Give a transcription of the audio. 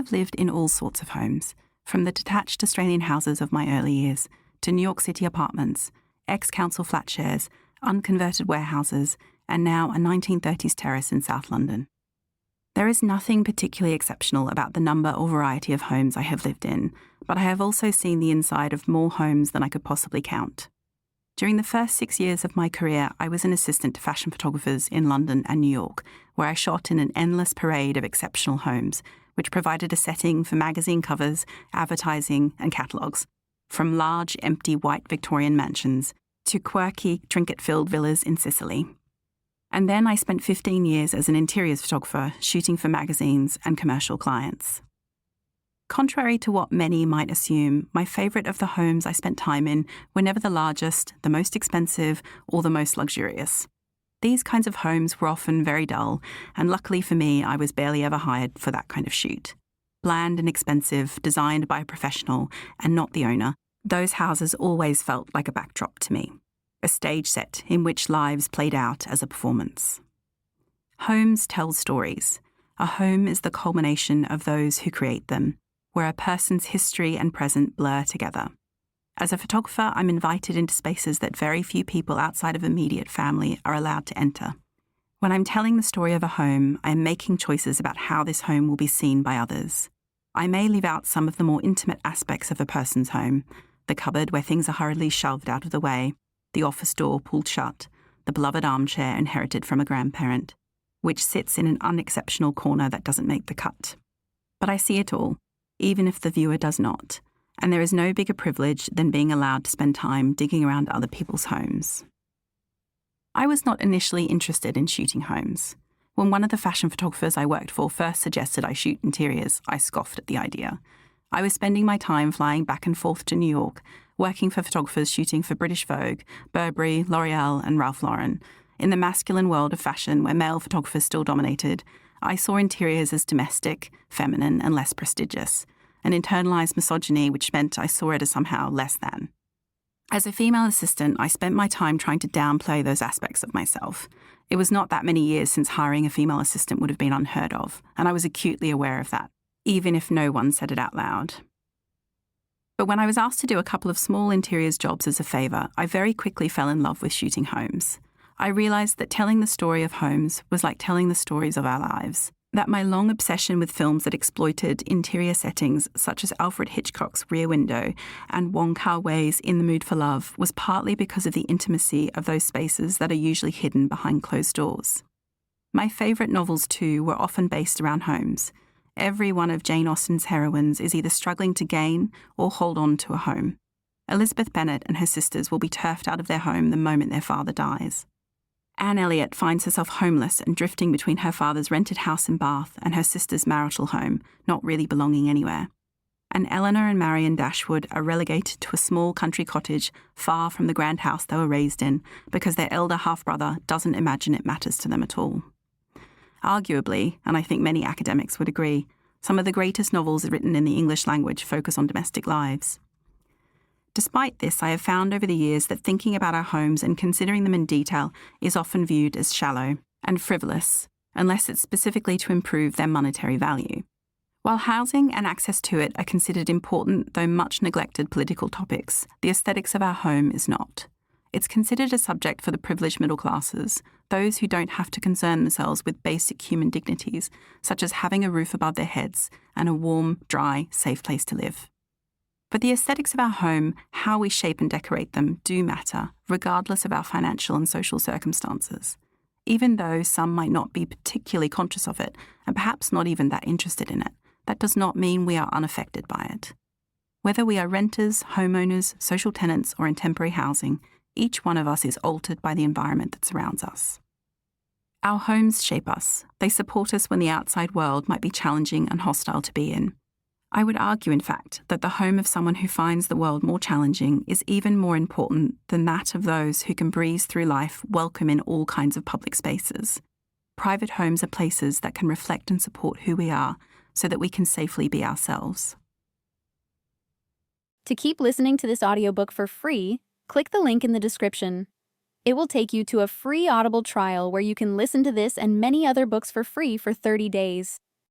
have lived in all sorts of homes, from the detached Australian houses of my early years to New York City apartments, ex-council flat shares, unconverted warehouses, and now a 1930s terrace in South London. There is nothing particularly exceptional about the number or variety of homes I have lived in, but I have also seen the inside of more homes than I could possibly count. During the first 6 years of my career, I was an assistant to fashion photographers in London and New York, where I shot in an endless parade of exceptional homes, which provided a setting for magazine covers, advertising, and catalogues, from large, empty white Victorian mansions to quirky, trinket-filled villas in Sicily. And then I spent 15 years as an interiors photographer shooting for magazines and commercial clients. Contrary to what many might assume, my favourite of the homes I spent time in were never the largest, the most expensive, or the most luxurious. These kinds of homes were often very dull, and luckily for me, I was barely ever hired for that kind of shoot. Bland and expensive, designed by a professional, and not the owner, those houses always felt like a backdrop to me, a stage set in which lives played out as a performance. Homes tell stories. A home is the culmination of those who create them, where a person's history and present blur together. As a photographer, I'm invited into spaces that very few people outside of immediate family are allowed to enter. When I'm telling the story of a home, I am making choices about how this home will be seen by others. I may leave out some of the more intimate aspects of a person's home, the cupboard where things are hurriedly shoved out of the way, the office door pulled shut, the beloved armchair inherited from a grandparent, which sits in an unexceptional corner that doesn't make the cut. But I see it all, even if the viewer does not, and there is no bigger privilege than being allowed to spend time digging around other people's homes. I was not initially interested in shooting homes. When one of the fashion photographers I worked for first suggested I shoot interiors, I scoffed at the idea. I was spending my time flying back and forth to New York, working for photographers shooting for British Vogue, Burberry, L'Oreal, and Ralph Lauren. In the masculine world of fashion, where male photographers still dominated, I saw interiors as domestic, feminine, and less prestigious, an internalized misogyny which meant I saw it as somehow less than. As a female assistant, I spent my time trying to downplay those aspects of myself. It was not that many years since hiring a female assistant would have been unheard of, and I was acutely aware of that, even if no one said it out loud. But when I was asked to do a couple of small interiors jobs as a favour, I very quickly fell in love with shooting homes. I realised that telling the story of homes was like telling the stories of our lives, that my long obsession with films that exploited interior settings such as Alfred Hitchcock's Rear Window and Wong Kar-wai's In the Mood for Love was partly because of the intimacy of those spaces that are usually hidden behind closed doors. My favourite novels too were often based around homes. Every one of Jane Austen's heroines is either struggling to gain or hold on to a home. Elizabeth Bennet and her sisters will be turfed out of their home the moment their father dies. Anne Elliot finds herself homeless and drifting between her father's rented house in Bath and her sister's marital home, not really belonging anywhere. And Eleanor and Marion Dashwood are relegated to a small country cottage far from the grand house they were raised in because their elder half-brother doesn't imagine it matters to them at all. Arguably, and I think many academics would agree, some of the greatest novels written in the English language focus on domestic lives. Despite this, I have found over the years that thinking about our homes and considering them in detail is often viewed as shallow and frivolous, unless it's specifically to improve their monetary value. While housing and access to it are considered important, though much neglected political topics, the aesthetics of our home is not. It's considered a subject for the privileged middle classes, those who don't have to concern themselves with basic human dignities, such as having a roof above their heads and a warm, dry, safe place to live. But the aesthetics of our home, how we shape and decorate them, do matter, regardless of our financial and social circumstances. Even though some might not be particularly conscious of it, and perhaps not even that interested in it, that does not mean we are unaffected by it. Whether we are renters, homeowners, social tenants, or in temporary housing, each one of us is altered by the environment that surrounds us. Our homes shape us. They support us when the outside world might be challenging and hostile to be in. I would argue, in fact, that the home of someone who finds the world more challenging is even more important than that of those who can breeze through life welcome in all kinds of public spaces. Private homes are places that can reflect and support who we are so that we can safely be ourselves. To keep listening to this audiobook for free, click the link in the description. It will take you to a free Audible trial where you can listen to this and many other books for free for 30 days.